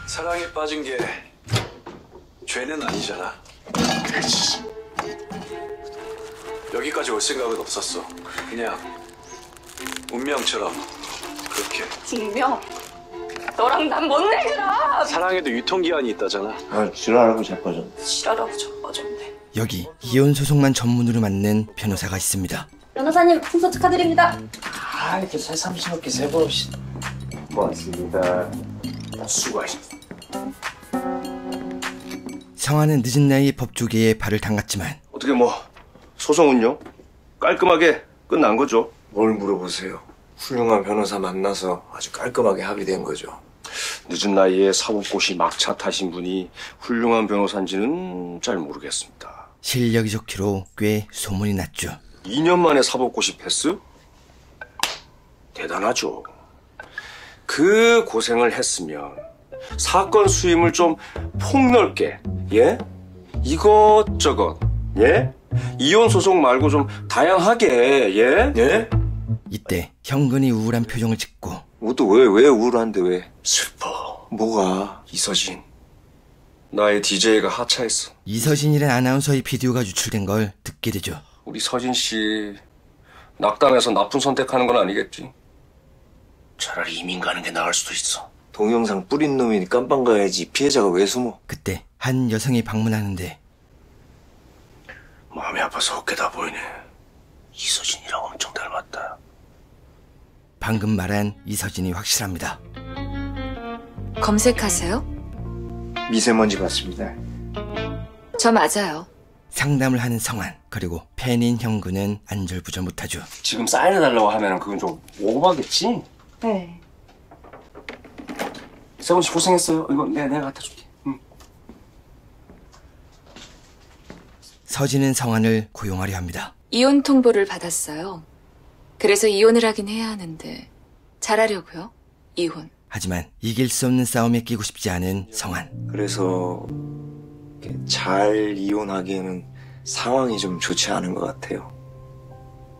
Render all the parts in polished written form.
사랑에 빠진 게 죄는 아니잖아. 여기까지 올 생각은 없었어. 그냥 운명처럼 그렇게. 분명 너랑 난 못 내주라. 사랑에도 유통기한이 있다잖아. 아, 지랄하고 자빠졌네. 지랄하고 자빠졌네. 여기 이혼 소송만 전문으로 맡는 변호사가 있습니다. 변호사님 풍선 축하드립니다. 아, 이렇게 새삼 스럽게 세 번 없이. 고맙습니다. 수고하셨습니다. 성화는 늦은 나이에 법조계에 발을 담갔지만 어떻게 뭐 소송은요? 깔끔하게 끝난 거죠. 뭘 물어보세요. 훌륭한 변호사 만나서 아주 깔끔하게 합의된 거죠. 늦은 나이에 사법고시 막차 타신 분이 훌륭한 변호사인지는 잘 모르겠습니다. 실력이 좋기로 꽤 소문이 났죠. 2년 만에 사법고시 패스? 대단하죠. 그 고생을 했으면 사건 수임을 좀 폭넓게, 예? 이것저것, 예? 이혼 소송 말고 좀 다양하게, 예? 예? 이때 형근이 우울한 표정을 짓고 또 왜 우울한데 왜? 슬퍼. 뭐가? 이서진. 나의 DJ가 하차했어. 이서진이란 아나운서의 비디오가 유출된 걸 듣게 되죠. 우리 서진 씨 낙담해서 나쁜 선택하는 건 아니겠지? 차라리 이민 가는 게 나을 수도 있어. 동영상 뿌린 놈이 깜빵 가야지. 피해자가 왜 숨어? 그때 한 여성이 방문하는데 마음이 아파서 어깨다 보이네. 이서진이랑 엄청 닮았다. 방금 말한 이서진이 확실합니다. 검색하세요? 미세먼지 같습니다. 저 맞아요. 상담을 하는 성환, 그리고 팬인 형근은 안절부절 못하죠. 지금 사인해달라고 하면 그건 좀 오버하겠지? 네. 세훈 씨 고생했어요. 이거 내가 갖다 줄게. 응. 서진은 성환을 고용하려 합니다. 이혼 통보를 받았어요. 그래서 이혼을 하긴 해야 하는데 잘하려고요. 이혼. 하지만 이길 수 없는 싸움에 끼고 싶지 않은 성환. 그래서 잘 이혼하기에는 상황이 좀 좋지 않은 것 같아요.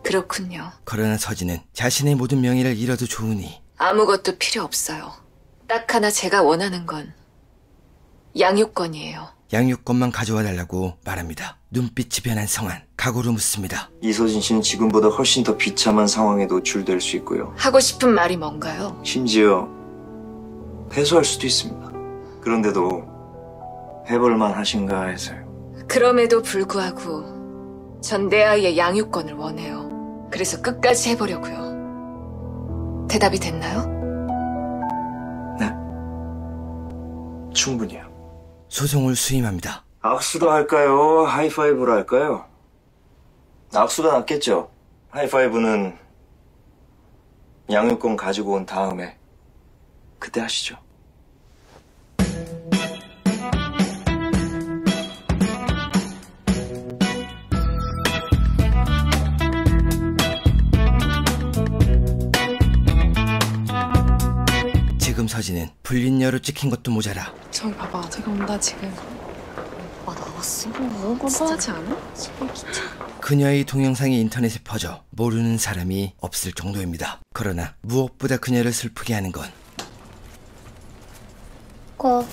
그렇군요. 그러나 서진은 자신의 모든 명예를 잃어도 좋으니 아무것도 필요 없어요. 딱 하나 제가 원하는 건 양육권이에요. 양육권만 가져와 달라고 말합니다. 눈빛이 변한 성환, 각오로 묻습니다. 이서진 씨는 지금보다 훨씬 더 비참한 상황에 노출될 수 있고요. 하고 싶은 말이 뭔가요? 심지어 패소할 수도 있습니다. 그런데도 해볼만 하신가 해서요. 그럼에도 불구하고 전 내 아이의 양육권을 원해요. 그래서 끝까지 해보려고요. 대답이 됐나요? 네. 충분히요. 소송을 수임합니다. 악수로 할까요? 하이파이브로 할까요? 악수가 낫겠죠. 하이파이브는 양육권 가지고 온 다음에 그때 하시죠. 지금 서진은 불륜녀로 찍힌 것도 모자라 저기 봐봐, 저기 온다 지금. 오빠 나왔어? 뻔뻔하지 않아? 그녀의 동영상이 인터넷에 퍼져 모르는 사람이 없을 정도입니다. 그러나 무엇보다 그녀를 슬프게 하는 건 꺼.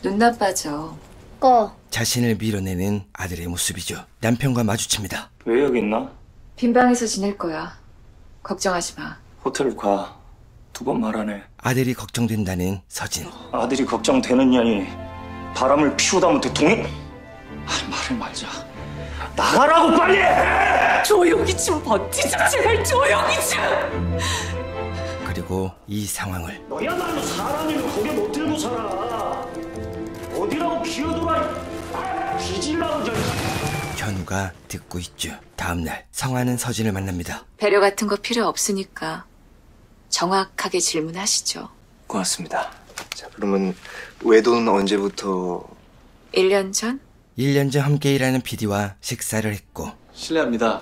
눈 나빠져. 꺼. 자신을 밀어내는 아들의 모습이죠. 남편과 마주칩니다. 왜 여기 있나? 빈 방에서 지낼 거야. 걱정하지 마. 호텔 가. 2번 말하네. 아들이 걱정된다는 서진. 아들이 걱정되는 년이 바람을 피우다 못해 말을 말자. 나가라고 빨리! 조용히 좀 버티자. 제발 조용히 좀. 그리고 이 상황을 너야말로 사람이면 고개 못 들고 살아. 어디라고 기어돌아. 뒤질라고. 현우가 듣고 있죠. 다음날 성화는 서진을 만납니다. 배려 같은 거 필요 없으니까 정확하게 질문하시죠. 고맙습니다. 자, 그러면 외도는 언제부터? 1년 전? 1년 전 함께 일하는 PD와 식사를 했고 실례합니다.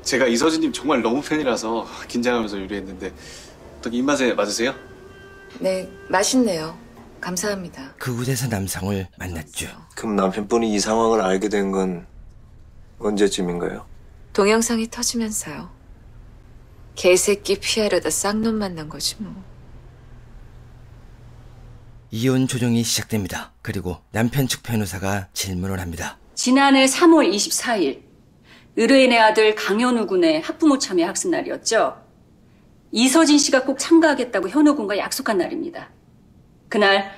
제가 이서진님 정말 너무 팬이라서 긴장하면서 요리했는데 어떻게 입맛에 맞으세요? 네, 맛있네요. 감사합니다. 그곳에서 남성을 만났죠. 그럼 남편분이 이 상황을 알게 된 건 언제쯤인가요? 동영상이 터지면서요. 개새끼 피하려다 쌍놈 만난 거지 뭐. 이혼 조정이 시작됩니다. 그리고 남편 측 변호사가 질문을 합니다. 지난해 3월 24일 의뢰인의 아들 강현우 군의 학부모 참여 학습 날이었죠. 이서진 씨가 꼭 참가하겠다고 현우 군과 약속한 날입니다. 그날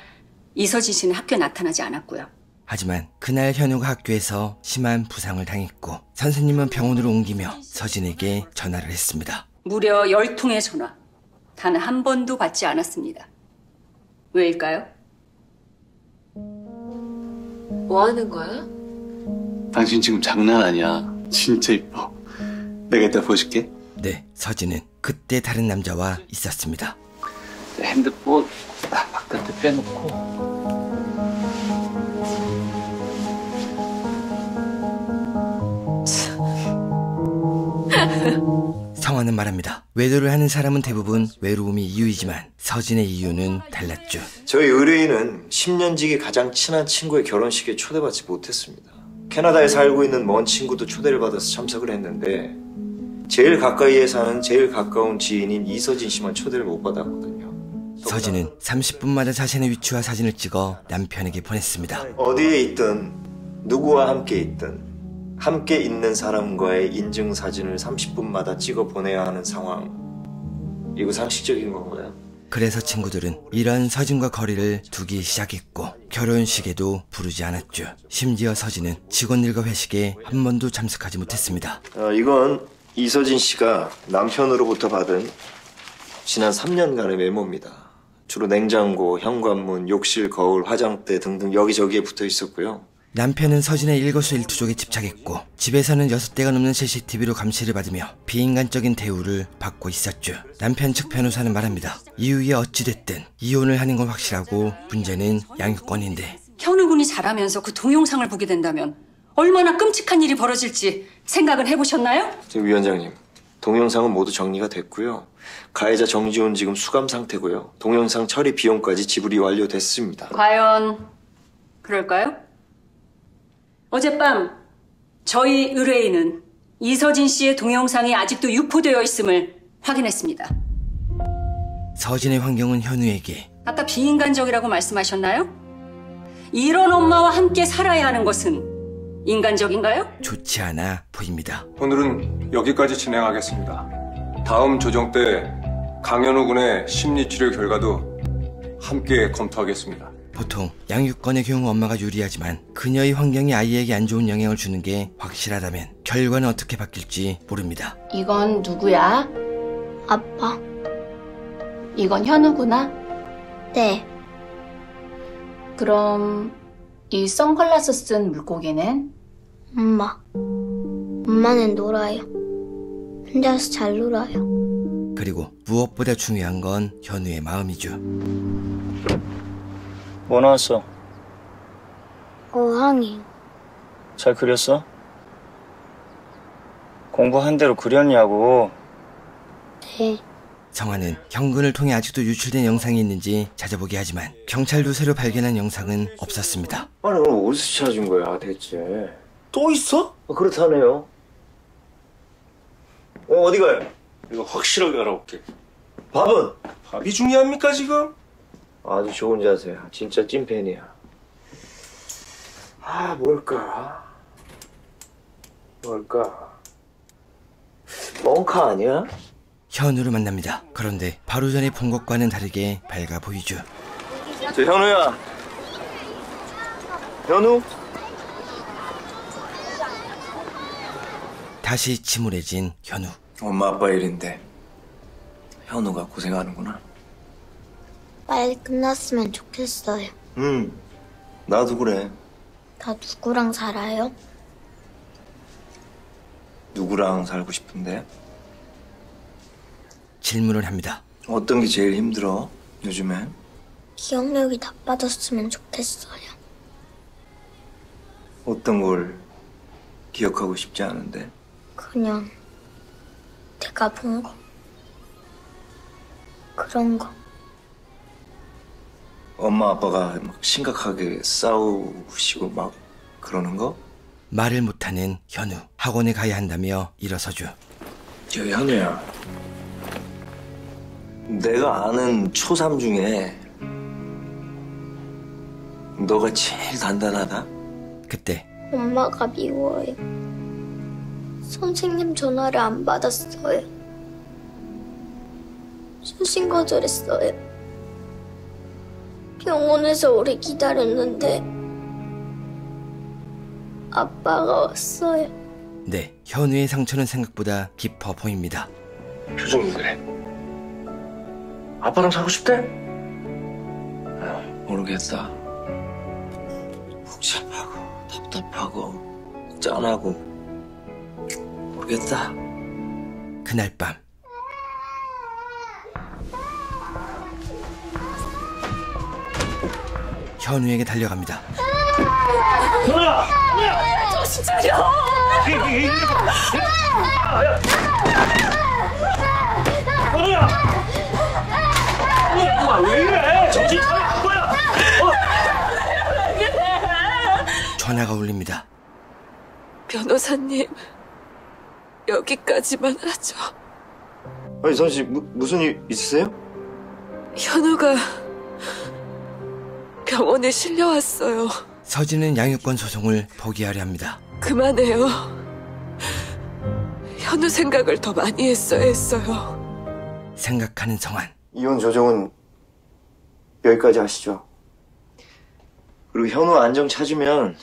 이서진 씨는 학교에 나타나지 않았고요. 하지만 그날 현우가 학교에서 심한 부상을 당했고 선생님은 병원으로 옮기며 서진에게 전화를 했습니다. 무려 10통의 전화. 단 한 번도 받지 않았습니다. 왜일까요? 뭐 하는 거야? 당신 지금 장난 아니야. 진짜 이뻐. 내가 이따 보여줄게. 네, 서진은 그때 다른 남자와 있었습니다. 핸드폰 바깥에 빼놓고. 성화는 말합니다. 외도를 하는 사람은 대부분 외로움이 이유이지만 서진의 이유는 달랐죠. 저희 의뢰인은 10년지기 가장 친한 친구의 결혼식에 초대받지 못했습니다. 캐나다에 살고 있는 먼 친구도 초대를 받아서 참석을 했는데 제일 가까이에 사는 제일 가까운 지인인 이서진 씨만 초대를 못 받았거든요. 서진은 30분마다 자신의 위치와 사진을 찍어 남편에게 보냈습니다. 어디에 있든 누구와 함께 있든 함께 있는 사람과의 인증사진을 30분마다 찍어 보내야 하는 상황. 이거 상식적인 건가요? 그래서 친구들은 이런 서진과 거리를 두기 시작했고 결혼식에도 부르지 않았죠. 심지어 서진은 직원들과 회식에 한 번도 참석하지 못했습니다. 이건 이서진 씨가 남편으로부터 받은 지난 3년간의 메모입니다. 주로 냉장고, 현관문, 욕실, 거울, 화장대 등등 여기저기에 붙어 있었고요. 남편은 서진의 일거수일투족에 집착했고 집에서는 6대가 넘는 CCTV로 감시를 받으며 비인간적인 대우를 받고 있었죠. 남편 측 변호사는 말합니다. 이후에 어찌됐든 이혼을 하는 건 확실하고 문제는 양육권인데 현우 군이 자라면서 그 동영상을 보게 된다면 얼마나 끔찍한 일이 벌어질지 생각은 해보셨나요? 위원장님, 동영상은 모두 정리가 됐고요. 가해자 정지훈 지금 수감 상태고요. 동영상 처리 비용까지 지불이 완료됐습니다. 과연 그럴까요? 어젯밤 저희 의뢰인은 이서진 씨의 동영상이 아직도 유포되어 있음을 확인했습니다. 서진의 환경은 현우에게 아까 비인간적이라고 말씀하셨나요? 이런 엄마와 함께 살아야 하는 것은 인간적인가요? 좋지 않아 보입니다. 오늘은 여기까지 진행하겠습니다. 다음 조정 때 강현우 군의 심리치료 결과도 함께 검토하겠습니다. 보통 양육권의 경우 엄마가 유리하지만 그녀의 환경이 아이에게 안 좋은 영향을 주는 게 확실하다면 결과는 어떻게 바뀔지 모릅니다. 이건 누구야? 아빠. 이건 현우구나? 네. 그럼 이 선글라스 쓴 물고기는? 엄마. 엄마는 놀아요. 혼자서 잘 놀아요. 그리고 무엇보다 중요한 건 현우의 마음이죠. 뭐 나왔어? 어항이. 잘 그렸어? 공부한 대로 그렸냐고. 네. 성화는 현근을 통해 아직도 유출된 영상이 있는지 찾아보게 하지만 경찰도 새로 발견한 영상은 없었습니다. 아니 그럼 어디서 찾은 거야 대체? 또 있어? 그렇다네요. 어디 가요? 이거 확실하게 알아볼게. 밥은? 밥이 중요합니까 지금? 아주 좋은 자세야. 진짜 찐팬이야. 뭘까? 멍카 아니야? 현우를 만납니다. 그런데 바로 전에 본 것과는 다르게 밝아 보이죠. 저 현우야. 현우? 다시 침울해진 현우. 엄마 아빠 일인데 현우가 고생하는구나. 빨리 끝났으면 좋겠어요. 나도 그래. 나 누구랑 살아요? 누구랑 살고 싶은데? 질문을 합니다. 어떤 게 제일 힘들어? 요즘엔? 기억력이 나빠졌으면 좋겠어요. 어떤 걸 기억하고 싶지 않은데? 그냥 내가 본 거. 그런 거. 엄마 아빠가 막 심각하게 싸우시고 막 그러는 거? 말을 못하는 현우. 학원에 가야 한다며 일어서죠. 저 현우야. 내가 아는 초3 중에 너가 제일 단단하다? 그때 엄마가 미워요. 선생님 전화를 안 받았어요. 수신 거절했어요. 병원에서 오래 기다렸는데 아빠가 왔어요. 네, 현우의 상처는 생각보다 깊어 보입니다. 표정이 그래. 아빠랑 살고 싶대? 모르겠다. 복잡하고 답답하고 짠하고 모르겠다. 그날 밤 현우에게 달려갑니다. 현우야! 정신 차려! 현우야! 현우야, 왜 이래? 정신 차려, 뭐야? 전화가 울립니다. 변호사님, 여기까지만 하죠. 아니 선씨 무슨 일 있으세요? 현우가 병원에 실려왔어요. 서진은 양육권 소송을 포기하려 합니다. 그만해요. 현우 생각을 더 많이 했어야 했어요. 생각하는 성한. 이혼 조정은 여기까지 하시죠. 그리고 현우 안정 찾으면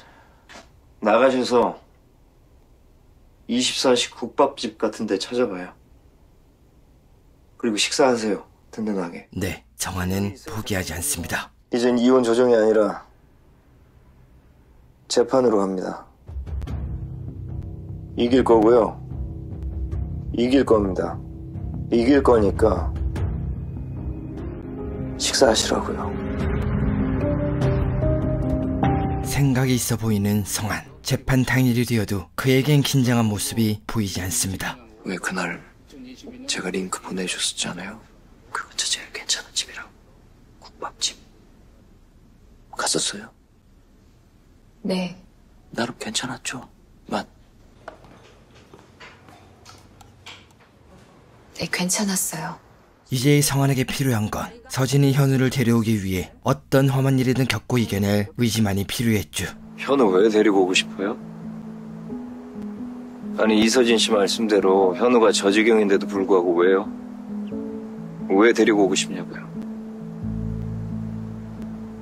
나가셔서 24시 국밥집 같은 데 찾아봐요. 그리고 식사하세요. 든든하게. 네, 성한은 포기하지 않습니다. 이젠 이혼 조정이 아니라 재판으로 갑니다. 이길 거고요. 이길 겁니다. 이길 거니까 식사하시라고요. 생각이 있어 보이는 성한. 재판 당일이 되어도 그에겐 긴장한 모습이 보이지 않습니다. 왜 그날 제가 링크 보내줬었잖아요. 그 근처 제일 괜찮은 집이라고. 국밥집. 갔었어요? 네. 나름 괜찮았죠? 맛. 네, 괜찮았어요. 이제 성한에게 필요한 건 서진이 현우를 데려오기 위해 어떤 험한 일이든 겪고 이겨낼 의지만이 필요했죠. 현우 왜 데리고 오고 싶어요? 아니 이서진 씨 말씀대로 현우가 저 지경인데도 불구하고 왜요? 왜 데리고 오고 싶냐고요?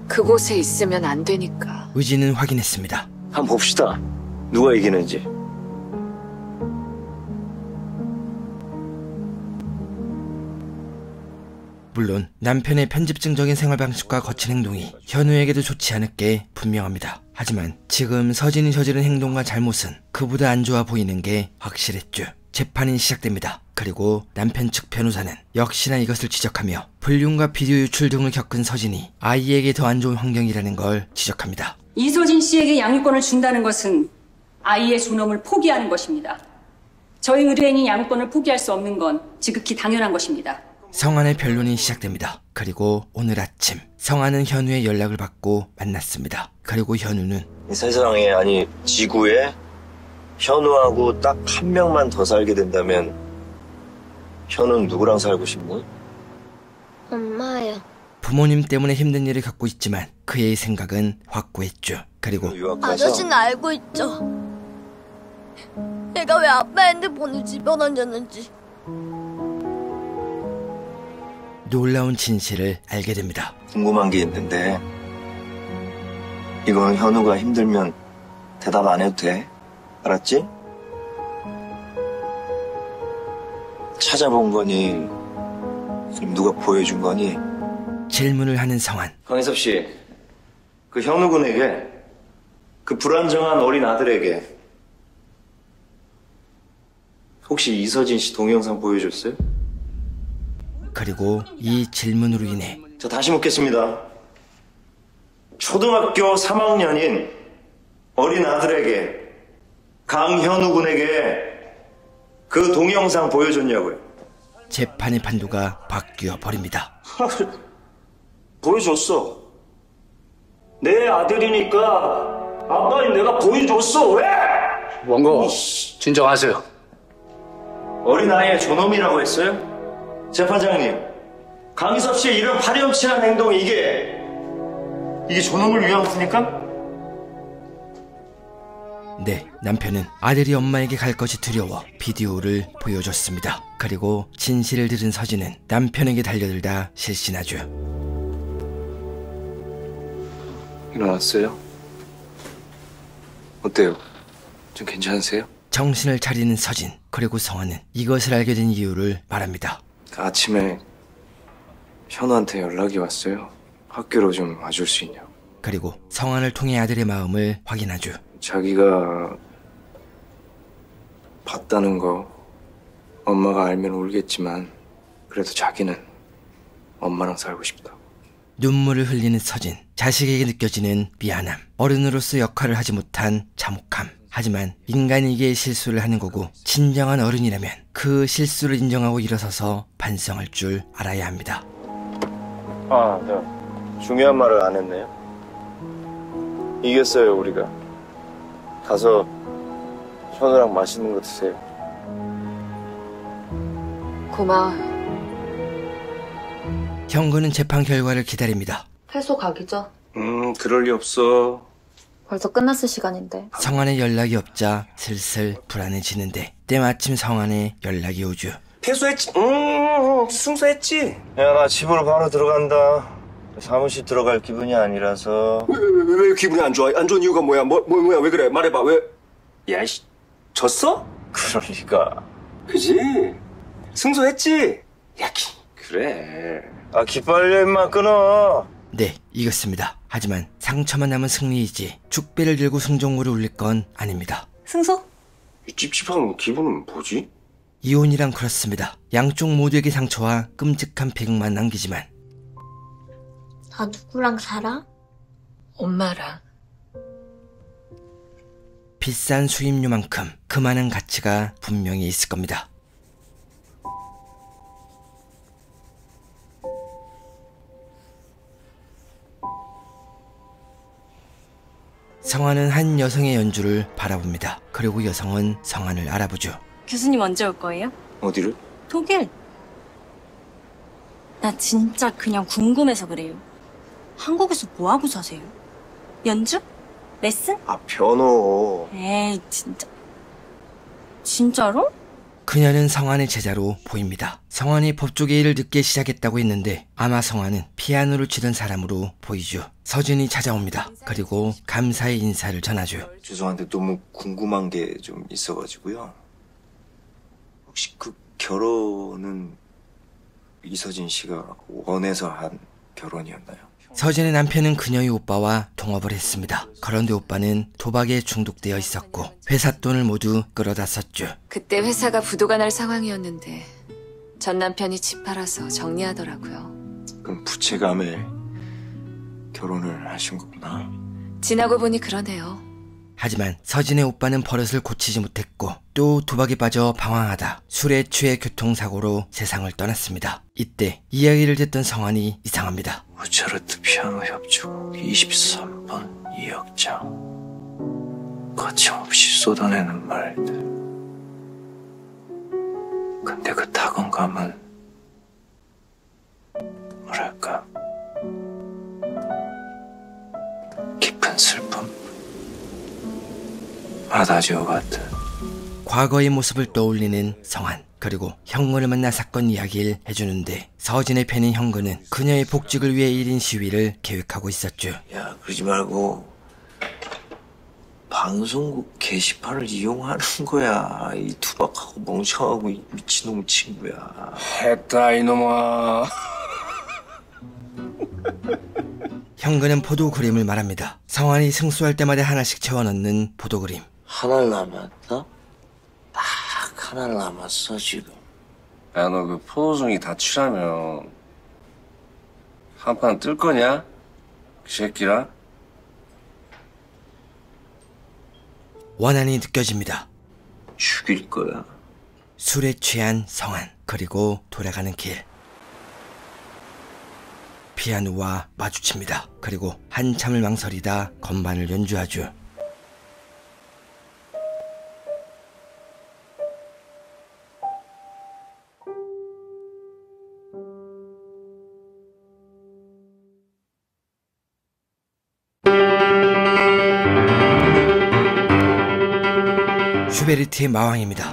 그곳에 있으면 안 되니까. 의지는 확인했습니다. 한번 봅시다. 누가 이기는지. 물론 남편의 편집증적인 생활 방식과 거친 행동이 현우에게도 좋지 않을 게 분명합니다. 하지만 지금 서진이 저지른 행동과 잘못은 그보다 안 좋아 보이는 게 확실했죠. 재판이 시작됩니다. 그리고 남편 측 변호사는 역시나 이것을 지적하며 불륜과 비디오 유출 등을 겪은 서진이 아이에게 더 안 좋은 환경이라는 걸 지적합니다. 이서진 씨에게 양육권을 준다는 것은 아이의 존엄을 포기하는 것입니다. 저희 의뢰인이 양육권을 포기할 수 없는 건 지극히 당연한 것입니다. 성한의 변론이 시작됩니다. 그리고 오늘 아침 성한은 현우의 연락을 받고 만났습니다. 그리고 현우는 이 세상에 아니 지구에 현우하고 딱 한 명만 더 살게 된다면 현우는 누구랑 살고 싶니? 엄마야. 부모님 때문에 힘든 일을 겪고 있지만 그의 생각은 확고했죠. 그리고 아저씨는 알고 있죠. 내가 왜 아빠 핸드폰을 집에 던졌는지. 놀라운 진실을 알게 됩니다. 궁금한 게 있는데 이건 현우가 힘들면 대답 안 해도 돼. 알았지? 찾아본 거니 그럼 누가 보여준 거니? 질문을 하는 성한. 강희섭 씨, 그 현우 군에게 그 불안정한 어린 아들에게 혹시 이서진 씨 동영상 보여줬어요? 그리고 이 질문으로 인해 자, 다시 묻겠습니다. 초등학교 3학년인 어린 아들에게 강현우 군에게 그 동영상 보여줬냐고요? 재판의 판도가 바뀌어 버립니다. 보여줬어. 내 아들이니까 아빠는 내가 보여줬어. 왜? 원고 진정하세요. 어린아이의 존엄이라고 했어요? 재판장님, 강희섭 씨의 이런 파렴치한 행동이 이게 이게 저놈을 위한 거니까? 네, 남편은 아들이 엄마에게 갈 것이 두려워 비디오를 보여줬습니다. 그리고 진실을 들은 서진은 남편에게 달려들다 실신하죠. 일어났어요? 어때요? 좀 괜찮으세요? 정신을 차리는 서진, 그리고 성화는 이것을 알게 된 이유를 말합니다. 아침에 현우한테 연락이 왔어요. 학교로 좀 와줄 수 있냐고. 그리고 성화를 통해 아들의 마음을 확인하죠. 자기가 봤다는 거 엄마가 알면 울겠지만 그래도 자기는 엄마랑 살고 싶다. 눈물을 흘리는 서진, 자식에게 느껴지는 미안함, 어른으로서 역할을 하지 못한 참혹함. 하지만 인간이 이게 실수를 하는 거고 진정한 어른이라면 그 실수를 인정하고 일어서서 반성할 줄 알아야 합니다. 아, 네. 중요한 말을 안 했네요. 이겼어요, 우리가. 가서 현우랑 맛있는 거 드세요. 고마워요. 형구는 재판 결과를 기다립니다. 패소 각이죠? 그럴 리 없어. 벌써 끝났을 시간인데. 성환의 연락이 없자 슬슬 불안해지는데 때마침 성환의 연락이 오죠. 패소했지? 승소했지? 야, 나 집으로 바로 들어간다. 사무실 들어갈 기분이 아니라서. 왜 기분이 안 좋아? 안 좋은 이유가 뭐야? 뭐야? 왜 그래? 말해봐. 왜? 야, 씨. 졌어? 그럴 리가. 그지? 승소했지? 야, 그래. 아, 기빨려, 임마, 끊어. 네, 이겼습니다. 하지만 상처만 남은 승리이지 축배를 들고 승종구를 울릴 건 아닙니다. 승소? 이 찝찝한 기분은 뭐지? 이혼이란 그렇습니다. 양쪽 모두에게 상처와 끔찍한 비극만 남기지만 나 누구랑 살아? 엄마랑. 비싼 수임료만큼 그 많은 가치가 분명히 있을 겁니다. 성환은 한 여성의 연주를 바라봅니다. 그리고 여성은 성환을 알아보죠. 교수님 언제 올 거예요? 어디를? 독일. 나 진짜 그냥 궁금해서 그래요. 한국에서 뭐하고 사세요? 연주? 레슨? 아, 변호. 에이 진짜. 진짜로? 그녀는 성환의 제자로 보입니다. 성환이 법조계 일을 늦게 시작했다고 했는데 아마 성환은 피아노를 치던 사람으로 보이죠. 서진이 찾아옵니다. 그리고 감사의 인사를 전하죠. 죄송한데 너무 궁금한 게 좀 있어가지고요. 혹시 그 결혼은 이서진 씨가 원해서 한 결혼이었나요? 서진의 남편은 그녀의 오빠와 동업을 했습니다. 그런데 오빠는 도박에 중독되어 있었고 회사 돈을 모두 끌어다 썼죠. 그때 회사가 부도가 날 상황이었는데 전 남편이 집 팔아서 정리하더라고요. 그럼 부채감에 결혼을 하신 거구나. 지나고 보니 그러네요. 하지만 서진의 오빠는 버릇을 고치지 못했고 또 도박에 빠져 방황하다 술에 취해 교통사고로 세상을 떠났습니다. 이때 이야기를 듣던 성환이 이상합니다. 모차르트 피아노 협주곡 23번 이역장. 거침없이 쏟아내는 말들. 근데 그 타건감은 뭐랄까 깊은 슬픔, 아다지오 같은. 과거의 모습을 떠올리는 성환, 그리고 형근을 만나 사건 이야기를 해주는데 서진의 팬인 형근은 그녀의 복직을 위해 1인 시위를 계획하고 있었죠. 야, 그러지 말고 방송국 게시판을 이용하는 거야. 이 투박하고 멍청하고 이 미친놈 친구야. 했다 이놈아. 형근은 포도 그림을 말합니다. 성환이 승수할 때마다 하나씩 채워넣는 포도 그림. 하나 남았다? 딱 하나 남았어 지금. 야, 너 그 포도송이 다 치라면 한 판 뜰 거냐? 그 새끼랑? 원한이 느껴집니다. 죽일 거야. 술에 취한 성환, 그리고 돌아가는 길. 피아노와 마주칩니다. 그리고 한참을 망설이다 건반을 연주하죠. 세베리티의 마왕입니다.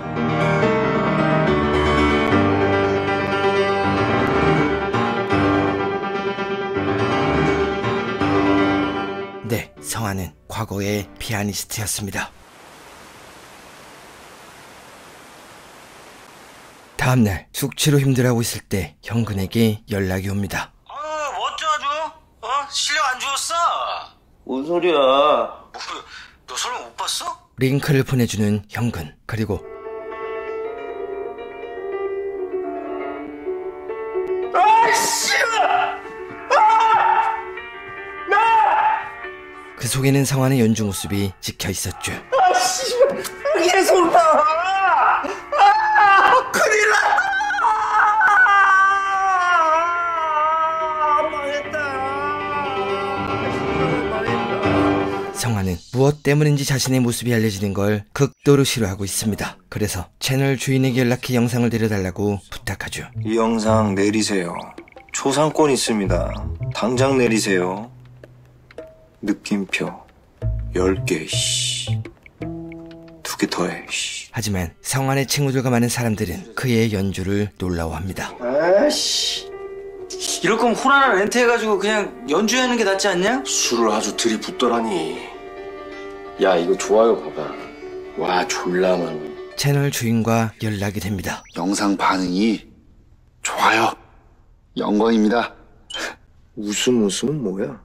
네, 성화는 과거의 피아니스트였습니다. 다음날 숙취로 힘들어하고 있을 때 형근에게 연락이 옵니다. 어쩌죠? 실력 안 좋았어? 뭔 소리야? 너 설마 못 봤어? 링크를 보내주는 형근. 그리고 그 속에는 성환의 연주 모습이 찍혀 있었죠. 계속 나와! 큰일 났다! 망했다. 성환은 무엇 때문인지 자신의 모습이 알려지는 걸 극도로 싫어하고 있습니다. 그래서 채널 주인에게 연락해 영상을 내려달라고 부탁하죠. 이 영상 내리세요. 초상권 있습니다. 당장 내리세요. 느낌표 10개, 씨. 2개 더해, 씨. 하지만 성환의 친구들과 많은 사람들은 그의 연주를 놀라워합니다. 아씨. 이럴 거면 홀 하나 렌트해가지고 그냥 연주하는 게 낫지 않냐? 술을 아주 들이붓더라니. 야, 이거 좋아요 봐봐. 와, 졸라 많아. 채널 주인과 연락이 됩니다. 영상 반응이 좋아요. 영광입니다. 웃음은 뭐야?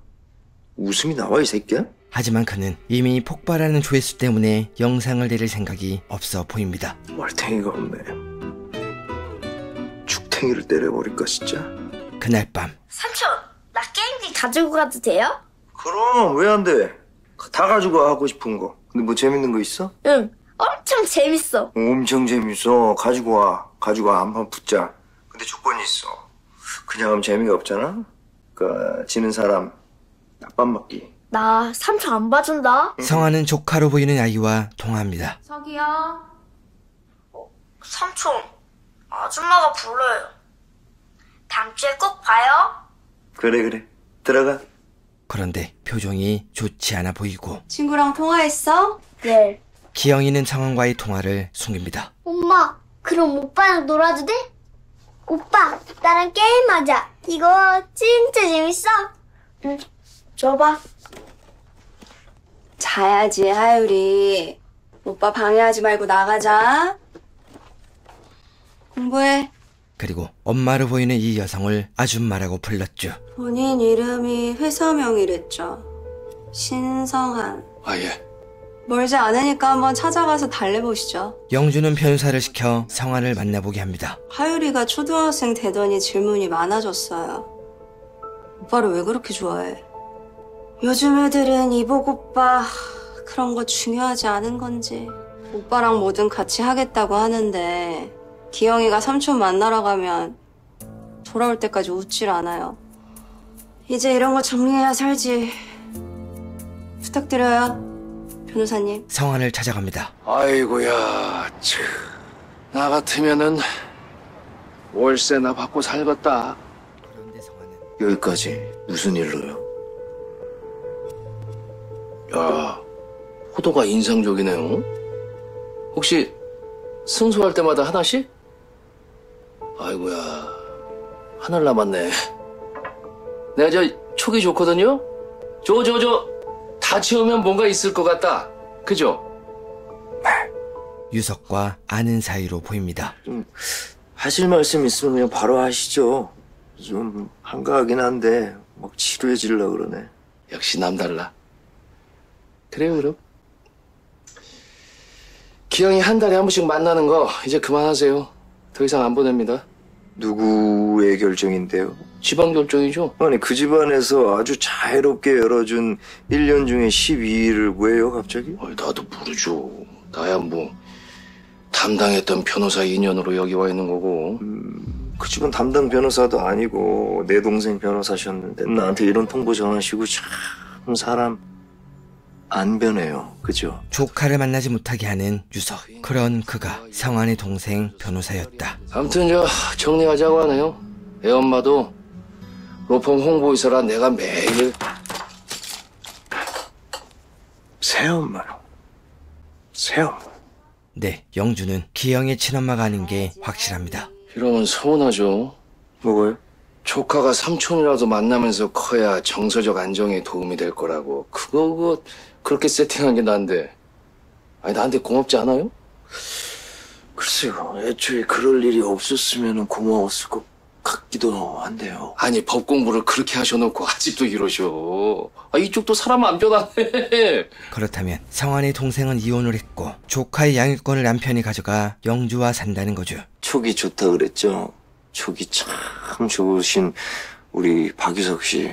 웃음이 나와, 이 새끼야? 하지만 그는 이미 폭발하는 조회수 때문에 영상을 내릴 생각이 없어 보입니다. 말탱이가 없네. 죽탱이를 때려버릴까 진짜? 그날 밤 삼촌, 나 게임기 가지고 가도 돼요? 그럼 왜 안 돼? 다 가지고 하고 싶은 거. 근데 뭐 재밌는 거 있어? 응, 엄청 재밌어. 엄청 재밌어. 가지고 와. 한판 붙자. 근데 조건이 있어. 그냥 하면 재미가 없잖아? 그러니까 지는 사람 낮밥 맞기. 나 삼촌 안 봐준다. 성환은 조카로 보이는 아이와 통화합니다. 저기요. 삼촌, 아줌마가 불러요. 다음 주에 꼭 봐요. 그래. 들어가. 그런데 표정이 좋지 않아 보이고 친구랑 통화했어? 네. 기영이는 성환과의 통화를 숨깁니다. 엄마, 그럼 오빠랑 놀아도 돼? 오빠, 나랑 게임하자. 이거 진짜 재밌어. 응, 줘봐. 자야지, 하율이. 오빠 방해하지 말고 나가자. 공부해. 그리고 엄마로 보이는 이 여성을 아줌마라고 불렀죠. 본인 이름이 회사명이랬죠. 신성한. 아, 예. 멀지 않으니까 한번 찾아가서 달래보시죠. 영주는 변호사를 시켜 성환을 만나보게 합니다. 하율이가 초등학생 되더니 질문이 많아졌어요. 오빠를 왜 그렇게 좋아해? 요즘 애들은 이복 오빠 그런 거 중요하지 않은 건지. 오빠랑 뭐든 같이 하겠다고 하는데 기영이가 삼촌 만나러 가면 돌아올 때까지 웃질 않아요. 이제 이런 거 정리해야 살지. 부탁드려요, 변호사님. 성환을 찾아갑니다. 아이고야, 참. 나 같으면은 월세나 받고 살겠다. 그런데 성환은 여기까지 무슨 일로요? 야, 호도가 인상적이네요. 혹시 승소할 때마다 하나씩? 아이고야, 하늘 남았네. 내가 저 촉이 좋거든요? 다 채우면 뭔가 있을 것 같다. 그죠? 유석과 아는 사이로 보입니다. 좀 하실 말씀 있으면 그냥 바로 하시죠. 좀 한가하긴 한데 막 지루해지려고 그러네. 역시 남달라. 그래요, 그럼. 기영이 한 달에 한 번씩 만나는 거 이제 그만하세요. 더 이상 안 보냅니다. 누구의 결정인데요? 집안 결정이죠. 아니 그 집안에서 아주 자유롭게 열어준 1년 중에 12일을 왜요 갑자기? 나도 모르죠. 나야 뭐 담당했던 변호사 인연으로 여기 와 있는 거고. 그 집은 담당 변호사도 아니고 내 동생 변호사셨는데 나한테 이런 통보 전하시고 참 사람 안 변해요. 그죠? 조카를 만나지 못하게 하는 유석. 그런 그가 성환의 동생 변호사였다. 아무튼 정리하자고 하네요. 애 엄마도 로펌 홍보이사라 내가 매일. 새엄마요. 새엄마. 네, 영주는 기영의 친엄마가 아닌 게 확실합니다. 이러면 서운하죠. 뭐가요? 조카가 삼촌이라도 만나면서 커야 정서적 안정에 도움이 될 거라고. 그거 그렇게 세팅한 게 난데. 아니, 나한테 고맙지 않아요? 글쎄요, 애초에 그럴 일이 없었으면 고마웠을 것 같기도 한데요. 아니, 법 공부를 그렇게 하셔놓고 아직도 이러셔. 아, 이쪽도 사람 안 변하네. 그렇다면 성환의 동생은 이혼을 했고 조카의 양육권을 남편이 가져가 영주와 산다는 거죠. 촉이 좋다 그랬죠? 촉이 참 좋으신 우리 박유석 씨.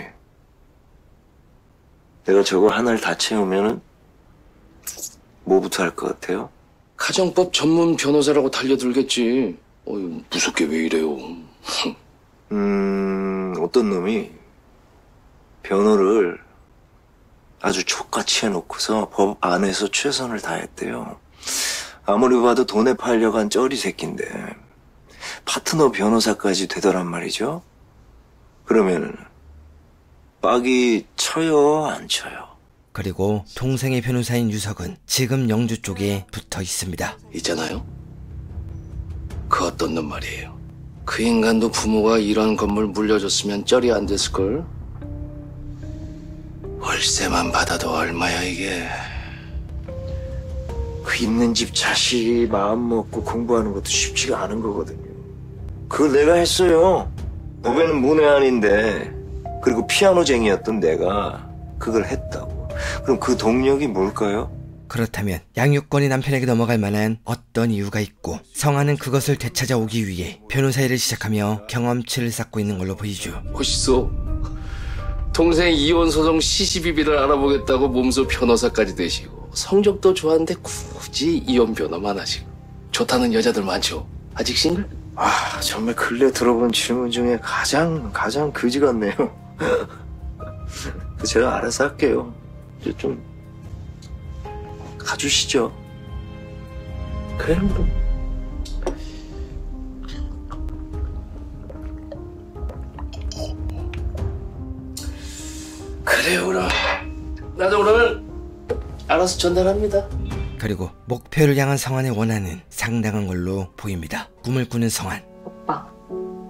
내가 저걸 하나를 다 채우면은 뭐부터 할 것 같아요? 가정법 전문 변호사라고 달려들겠지. 어휴, 무섭게 왜 이래요. 어떤 놈이 변호를 아주 촉같이 해놓고서 법 안에서 최선을 다했대요. 아무리 봐도 돈에 팔려간 쩌리 새끼인데 파트너 변호사까지 되더란 말이죠. 그러면은 빡이 쳐요, 안 쳐요? 그리고 동생의 변호사인 유석은 지금 영주 쪽에 붙어 있습니다. 있잖아요. 그 어떤 놈 말이에요. 그 인간도 부모가 이런 건물 물려줬으면 쩔이 안 됐을걸. 월세만 받아도 얼마야 이게. 그 있는 집 자식 마음 먹고 공부하는 것도 쉽지가 않은 거거든요. 그걸 내가 했어요. 법에는 문외한인데, 그리고 피아노쟁이였던 내가 그걸 했다고. 그럼 그 동력이 뭘까요? 그렇다면 양육권이 남편에게 넘어갈 만한 어떤 이유가 있고 성환은 그것을 되찾아오기 위해 변호사 일을 시작하며 경험치를 쌓고 있는 걸로 보이죠. 멋있어. 동생 이혼 소송 시시비비를 알아보겠다고 몸소 변호사까지 되시고 성적도 좋았는데 굳이 이혼 변호만 하시고 좋다는 여자들 많죠. 아직 싱글? 아, 정말 근래 들어본 질문 중에 가장 그지 같네요. 제가 알아서 할게요. 이제 좀 가주시죠. 그래, 뭐. 그래요, 그럼. 나도 그러면 알아서 전달합니다. 그리고 목표를 향한 성환의 원한은 상당한 걸로 보입니다. 꿈을 꾸는 성환. 오빠.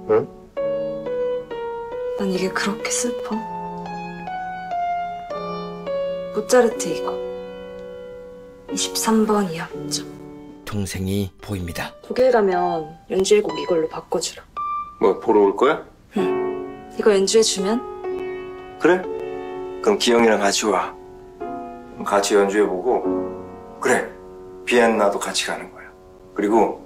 응? 난 이게 그렇게 슬퍼. 모차르트 이거. 23번 이합죠. 동생이 보입니다. 독일 가면 연주회 곡 이걸로 바꿔주라. 뭐 보러 올 거야? 응. 이거 연주해주면? 그래? 그럼 기영이랑 같이 와. 같이 연주해보고. 그래, 비엔나도 같이 가는 거야. 그리고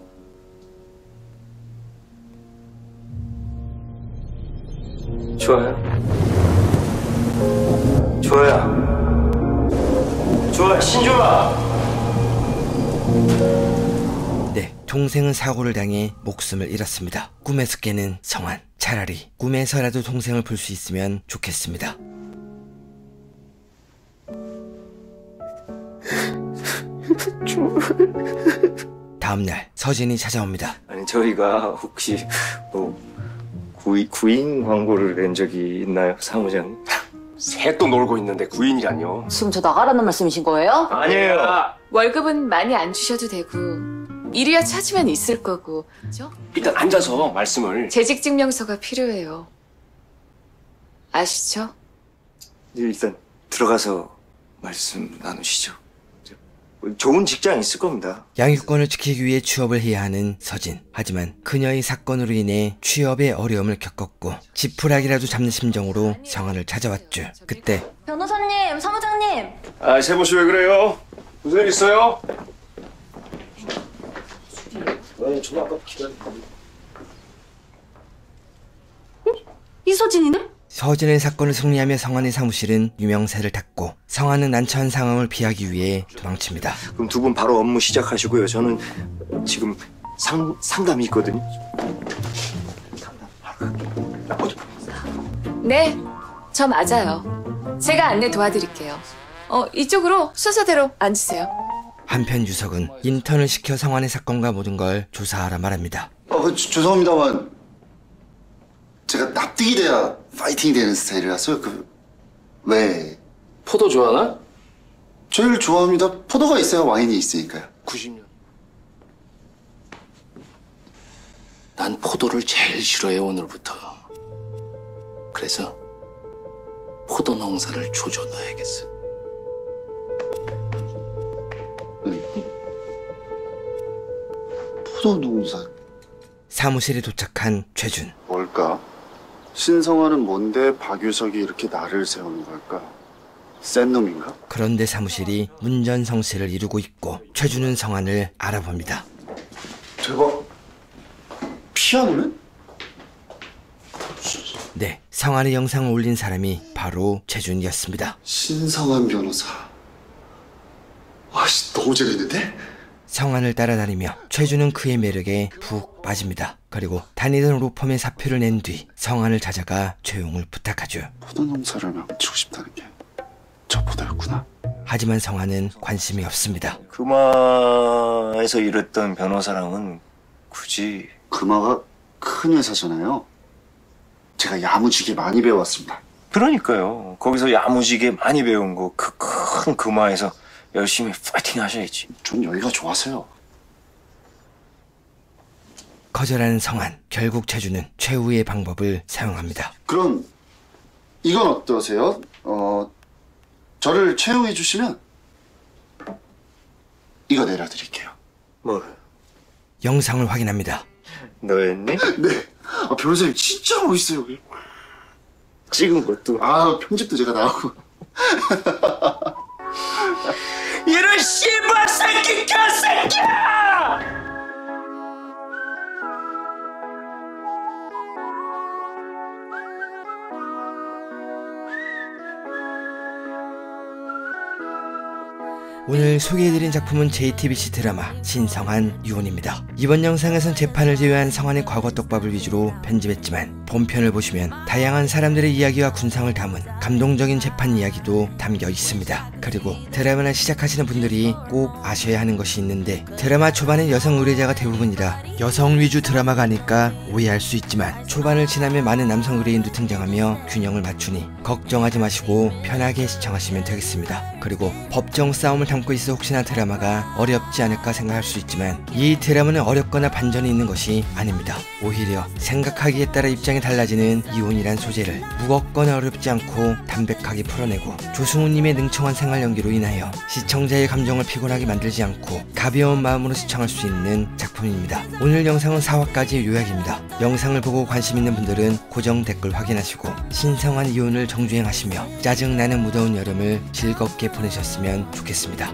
좋아요. 좋아, 신주아. 네, 동생은 사고를 당해 목숨을 잃었습니다. 꿈에서 깨는 성환. 차라리 꿈에서라도 동생을 볼 수 있으면 좋겠습니다. 다음날 서진이 찾아옵니다. 아니, 저희가 혹시 뭐 구인 광고를 낸 적이 있나요, 사무장님? 새또 놀고 있는데 구인이라뇨. 지금 저 나가라는 말씀이신 거예요? 아니에요. 월급은 많이 안 주셔도 되고 일이야 찾으면 있을 거고. 그죠? 일단 앉아서 말씀을. 재직 증명서가 필요해요. 아시죠? 일단 들어가서 말씀 나누시죠. 좋은 직장 있을 겁니다. 양육권을 지키기 위해 취업을 해야 하는 서진. 하지만 그녀의 사건으로 인해 취업에 어려움을 겪었고 지푸라기라도 잡는 심정으로 성환을 찾아왔죠. 그때 변호사님, 사무장님. 아, 세보씨 왜 그래요? 무슨 일 있어요? 좀 아까 기다려. 이서진이네? 서진의 사건을 승리하며 성환의 사무실은 유명세를 탔고 성환은 난처한 상황을 피하기 위해 도망칩니다. 그럼 두 분 바로 업무 시작하시고요. 저는 지금 상담이 있거든요. 네, 저 맞아요. 제가 안내 도와드릴게요. 이쪽으로 순서대로 앉으세요. 한편 유석은 인턴을 시켜 성환의 사건과 모든 걸 조사하라 말합니다. 죄송합니다만 제가 납득이 돼야 파이팅이 되는 스타일이라서요. 왜? 포도 좋아하나? 제일 좋아합니다. 포도가 있어야 와인이 있으니까요. 90년. 난 포도를 제일 싫어해, 오늘부터. 그래서 포도 농사를 조져 넣어야겠어. 포도 농사. 사무실에 도착한 최준. 뭘까? 신성화는 뭔데 박유석이 이렇게 나를 세우는 걸까? 센 놈인가? 그런데 사무실이 문전성시를 이루고 있고 최준은 성안을 알아봅니다. 대박. 피아노는? 네, 성안의 영상을 올린 사람이 바로 최준이었습니다. 신성한 변호사. 와씨, 너무 재밌는데? 성안을 따라다니며 최준은 그의 매력에 푹 빠집니다. 그리고 다니던 로펌의 사표를 낸 뒤 성안을 찾아가 채용을 부탁하죠. 포도 농사를 망치고 싶다는 게 저보다였구나. 하지만 성안은 관심이 없습니다. 금화에서 일했던 변호사랑은 굳이... 금화가 큰 회사잖아요. 제가 야무지게 많이 배워왔습니다. 그러니까요. 거기서 야무지게 많이 배운 거 그 큰 금화에서 열심히 파이팅 하셔야지. 전 여기가 좋아서요. 거절하는 성안. 결국 최준은 최후의 방법을 사용합니다. 그럼 이건 어떠세요? 저를 채용해 주시면 이거 내려드릴게요. 뭘? 영상을 확인합니다. 너였니? 네. 변호사님 진짜 멋있어요. 찍은 것도. 편집도 제가 나오고. 이런 씨발 새끼 개새끼야! 오늘 소개해드린 작품은 JTBC 드라마 신성한 유언입니다. 이번 영상에선 재판을 제외한 성한의 과거 떡밥을 위주로 편집했지만 본편을 보시면 다양한 사람들의 이야기와 군상을 담은 감동적인 재판 이야기도 담겨 있습니다. 그리고 드라마를 시작하시는 분들이 꼭 아셔야 하는 것이 있는데, 드라마 초반엔 여성 의뢰자가 대부분이라 여성 위주 드라마가 아닐까 오해할 수 있지만 초반을 지나면 많은 남성 의뢰인도 등장하며 균형을 맞추니 걱정하지 마시고 편하게 시청하시면 되겠습니다. 그리고 법정 싸움을 담고 있어 혹시나 드라마가 어렵지 않을까 생각할 수 있지만 이 드라마는 어렵거나 반전이 있는 것이 아닙니다. 오히려 생각하기에 따라 입장이 달라지는 이혼이란 소재를 무겁거나 어렵지 않고 담백하게 풀어내고 조승우님의 능청한 생활 연기로 인하여 시청자의 감정을 피곤하게 만들지 않고 가벼운 마음으로 시청할 수 있는 작품입니다. 오늘 영상은 4화까지 요약입니다. 영상을 보고 관심 있는 분들은 고정 댓글 확인하시고 신성한 이혼을 정주행하시며 짜증나는 무더운 여름을 즐겁게 보내셨으면 좋겠습니다.